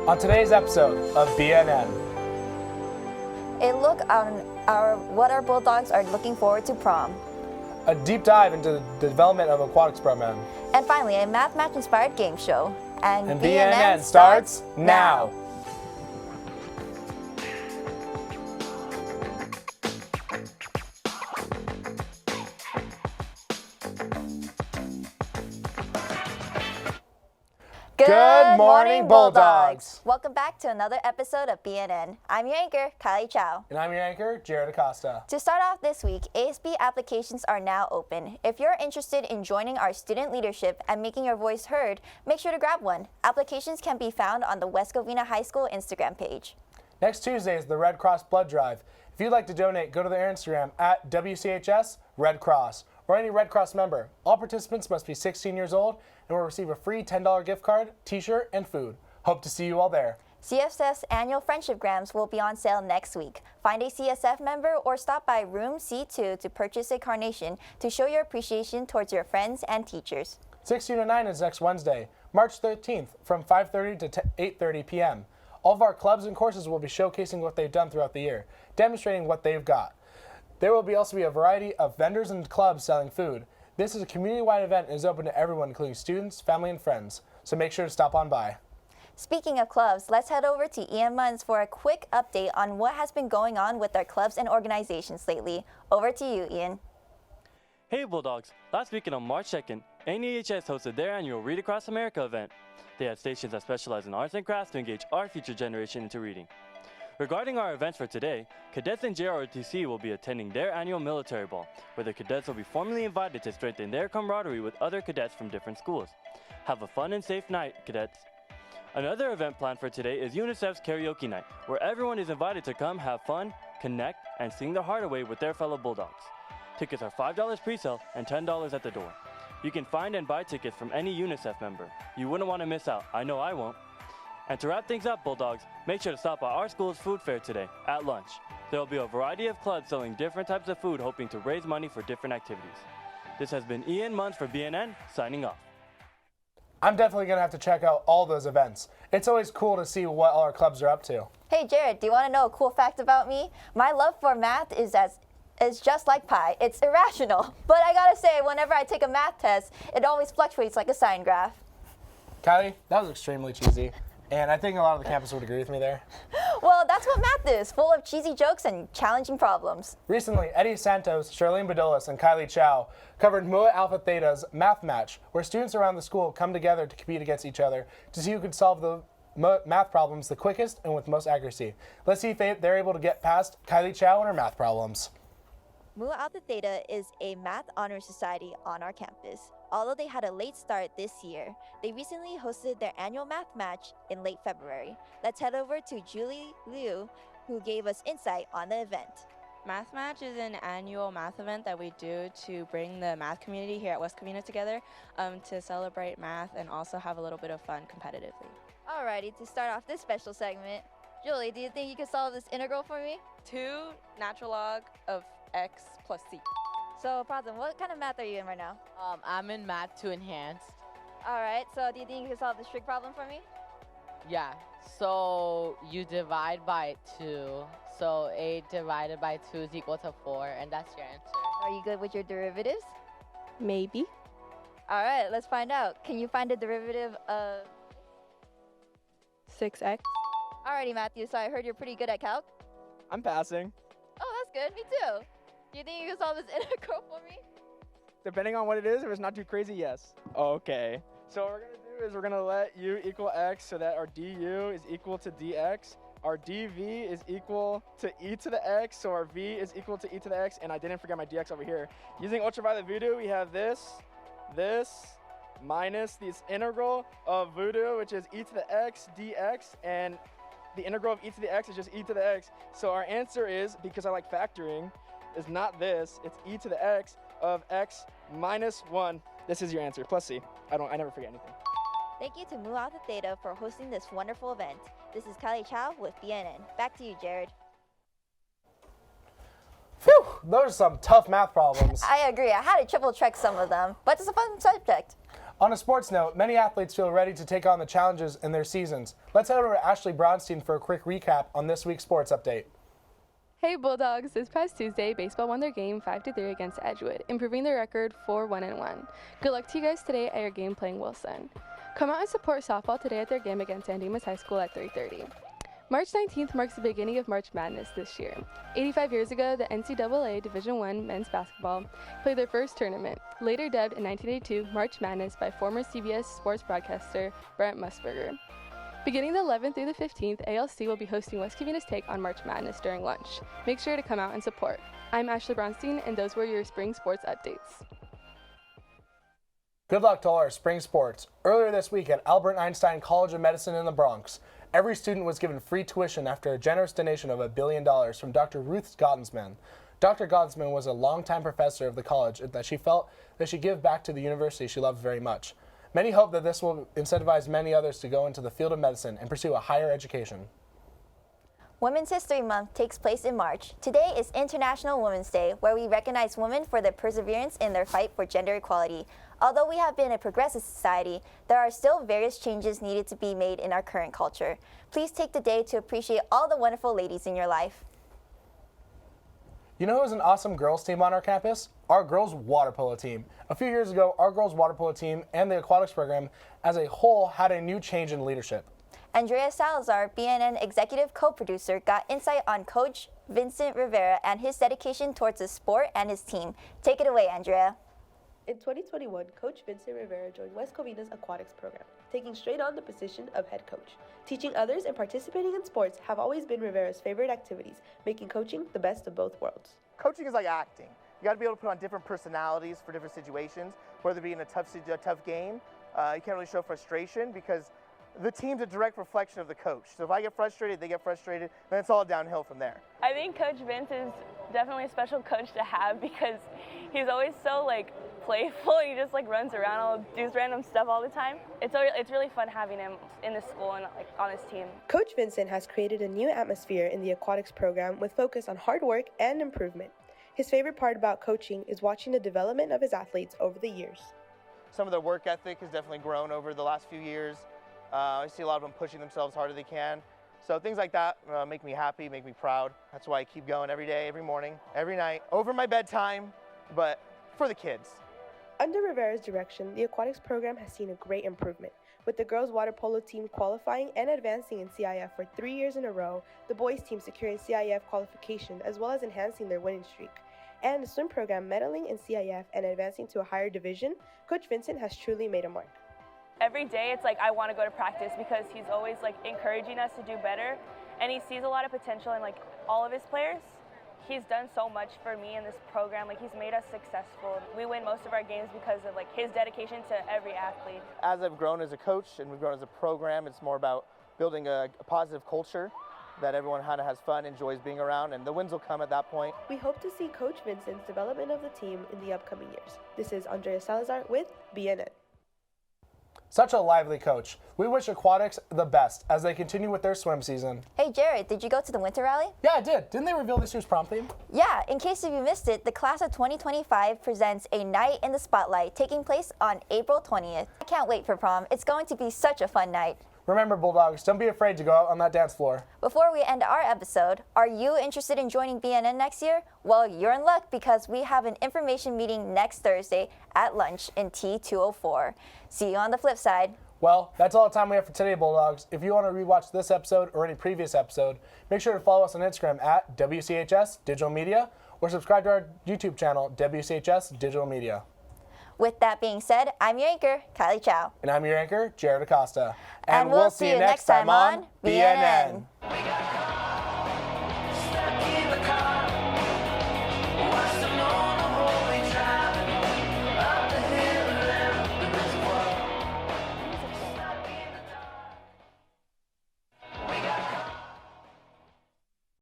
On today's episode of BNN. A look on what our Bulldogs are looking forward to prom. A deep dive into the development of aquatics program. And finally, a Math Match inspired game show. And BNN starts now. Good morning, Bulldogs. Welcome back to another episode of BNN. I'm your anchor, Kylie Chow. And I'm your anchor, Jared Acosta. To start off this week, ASB applications are now open. If you're interested in joining our student leadership and making your voice heard, make sure to grab one. Applications can be found on the West Covina High School Instagram page. Next Tuesday is the Red Cross Blood Drive. If you'd like to donate, go to their Instagram at WCHS Red Cross or any Red Cross member. All participants must be 16 years old and will receive a free $10 gift card, t-shirt, and food. Hope to see you all there. CSF's annual Friendship Grams will be on sale next week. Find a CSF member or stop by room C2 to purchase a carnation to show your appreciation towards your friends and teachers. 16 to 9 is next Wednesday, March 13th from 5:30 to 8:30 p.m. All of our clubs and courses will be showcasing what they've done throughout the year, demonstrating what they've got. There will also be a variety of vendors and clubs selling food. This is a community-wide event and is open to everyone, including students, family, and friends. So make sure to stop on by. Speaking of clubs, let's head over to Ian Munns for a quick update on what has been going on with our clubs and organizations lately. Over to you, Ian. Hey Bulldogs! Last weekend on March 2nd, NEHS hosted their annual Read Across America event. They had stations that specialize in arts and crafts to engage our future generation into reading. Regarding our events for today, cadets in JROTC will be attending their annual military ball, where the cadets will be formally invited to strengthen their camaraderie with other cadets from different schools. Have a fun and safe night, cadets. Another event planned for today is UNICEF's karaoke night, where everyone is invited to come have fun, connect, and sing their heart away with their fellow Bulldogs. Tickets are $5 pre-sale and $10 at the door. You can find and buy tickets from any UNICEF member. You wouldn't want to miss out. I know I won't. And to wrap things up, Bulldogs, make sure to stop by our school's food fair today at lunch. There will be a variety of clubs selling different types of food, hoping to raise money for different activities. This has been Ian Munns for BNN, signing off. I'm definitely going to have to check out all those events. It's always cool to see what all our clubs are up to. Hey Jared, do you want to know a cool fact about me? My love for math is just like pi. It's irrational. But I gotta say, whenever I take a math test, it always fluctuates like a sine graph. Kylie, that was extremely cheesy. And I think a lot of the campus would agree with me there. Well, that's what math is, full of cheesy jokes and challenging problems. Recently, Eddie Santos, Charlene Bedolis, and Kylie Chow covered Mu Alpha Theta's Math Match, where students around the school come together to compete against each other to see who can solve the math problems the quickest and with most accuracy. Let's see if they're able to get past Kylie Chow and her math problems. Mu Alpha Theta is a math honor society on our campus. Although they had a late start this year, they recently hosted their annual math match in late February. Let's head over to Julie Liu, who gave us insight on the event. Math Match is an annual math event that we do to bring the math community here at West Covina together to celebrate math and also have a little bit of fun competitively. Alrighty, to start off this special segment, Julie, do you think you can solve this integral for me? 2 natural log of x plus c. So, Pratham, what kind of math are you in right now? I'm in Math 2 Enhanced. Alright, so do you think you can solve this trig problem for me? Yeah, so you divide by 2. So 8 divided by 2 is equal to 4, and that's your answer. Are you good with your derivatives? Maybe. Alright, let's find out. Can you find the derivative of 6x. Alrighty, Matthew, so I heard you're pretty good at calc. I'm passing. Oh, that's good. Me too. Do you think you can solve this integral for me? Depending on what it is, if it's not too crazy, yes. Okay. So what we're going to do is we're going to let u equal x so that our du is equal to dx. Our dv is equal to e to the x, so our v is equal to e to the x, and I didn't forget my dx over here. Using ultraviolet voodoo, we have this, minus this integral of voodoo, which is e to the x dx, and the integral of e to the x is just e to the x. So our answer is, because I like factoring, is not this, it's e to the x of x minus 1. This is your answer, plus c. I never forget anything. Thank you to Mu Alpha Theta for hosting this wonderful event. This is Kylie Chow with BNN. Back to you, Jared. Phew, those are some tough math problems. I agree. I had to triple check some of them, but it's a fun subject. On a sports note, many athletes feel ready to take on the challenges in their seasons. Let's head over to Ashley Bronstein for a quick recap on this week's sports update. Hey Bulldogs, this past Tuesday, baseball won their game 5-3 against Edgewood, improving their record 4-1-1. Good luck to you guys today at your game playing Wilson. Come out and support softball today at their game against San Dimas High School at 3:30. March 19th marks the beginning of March Madness this year. 85 years ago, the NCAA Division I men's basketball played their first tournament, later dubbed in 1982 March Madness by former CBS sports broadcaster Brent Musburger. Beginning the 11th through the 15th, ALC will be hosting West Covina's take on March Madness during lunch. Make sure to come out and support. I'm Ashley Bronstein, and those were your spring sports updates. Good luck to all our spring sports. Earlier this week at Albert Einstein College of Medicine in the Bronx, every student was given free tuition after a generous donation of $1 billion from Dr. Ruth Gottesman. Dr. Gottesman was a longtime professor of the college that she felt that she'd give back to the university she loved very much. Many hope that this will incentivize many others to go into the field of medicine and pursue a higher education. Women's History Month takes place in March. Today is International Women's Day, where we recognize women for their perseverance in their fight for gender equality. Although we have been a progressive society, there are still various changes needed to be made in our current culture. Please take the day to appreciate all the wonderful ladies in your life. You know who's an awesome girls team on our campus? Our girls water polo team. A few years ago, our girls water polo team and the aquatics program as a whole had a new change in leadership. Andrea Salazar, BNN executive co-producer, got insight on Coach Vincent Rivera and his dedication towards the sport and his team. Take it away, Andrea. In 2021, Coach Vincent Rivera joined West Covina's aquatics program, taking straight on the position of head coach. Teaching others and participating in sports have always been Rivera's favorite activities, making coaching the best of both worlds. Coaching is like acting. You got to be able to put on different personalities for different situations, whether it be in a tough game. You can't really show frustration because the team's a direct reflection of the coach. So if I get frustrated, they get frustrated, then it's all downhill from there. I think Coach Vince is definitely a special coach to have because he's always so playful. He just runs around, does random stuff all the time. It's really fun having him in the school and on his team. Coach Vincent has created a new atmosphere in the aquatics program with focus on hard work and improvement. His favorite part about coaching is watching the development of his athletes over the years. Some of their work ethic has definitely grown over the last few years. I see a lot of them pushing themselves harder they can. So things like that make me happy, make me proud. That's why I keep going every day, every morning, every night, over my bedtime, but for the kids. Under Rivera's direction, the aquatics program has seen a great improvement. With the girls water polo team qualifying and advancing in CIF for 3 years in a row, the boys team securing CIF qualification as well as enhancing their winning streak, and the swim program medaling in CIF and advancing to a higher division, Coach Vincent has truly made a mark. Every day it's I want to go to practice because he's always encouraging us to do better, and he sees a lot of potential in all of his players. He's done so much for me in this program. He's made us successful. We win most of our games because of his dedication to every athlete. As I've grown as a coach and we've grown as a program, it's more about building a positive culture that everyone kind of has fun, enjoys being around, and the wins will come at that point. We hope to see Coach Vincent's development of the team in the upcoming years. This is Andrea Salazar with BNN. Such a lively coach. We wish aquatics the best as they continue with their swim season. Hey Jared, did you go to the winter rally? Yeah, I did. Didn't they reveal this year's prom theme? Yeah, in case if you missed it, the class of 2025 presents a night in the spotlight taking place on April 20th. I can't wait for prom. It's going to be such a fun night. Remember, Bulldogs, don't be afraid to go out on that dance floor. Before we end our episode, are you interested in joining BNN next year? Well, you're in luck because we have an information meeting next Thursday at lunch in T204. See you on the flip side. Well, that's all the time we have for today, Bulldogs. If you want to rewatch this episode or any previous episode, make sure to follow us on Instagram at WCHS Digital Media or subscribe to our YouTube channel, WCHS Digital Media. With that being said, I'm your anchor, Kylie Chow. And I'm your anchor, Jared Acosta. And we'll see you next time on BNN.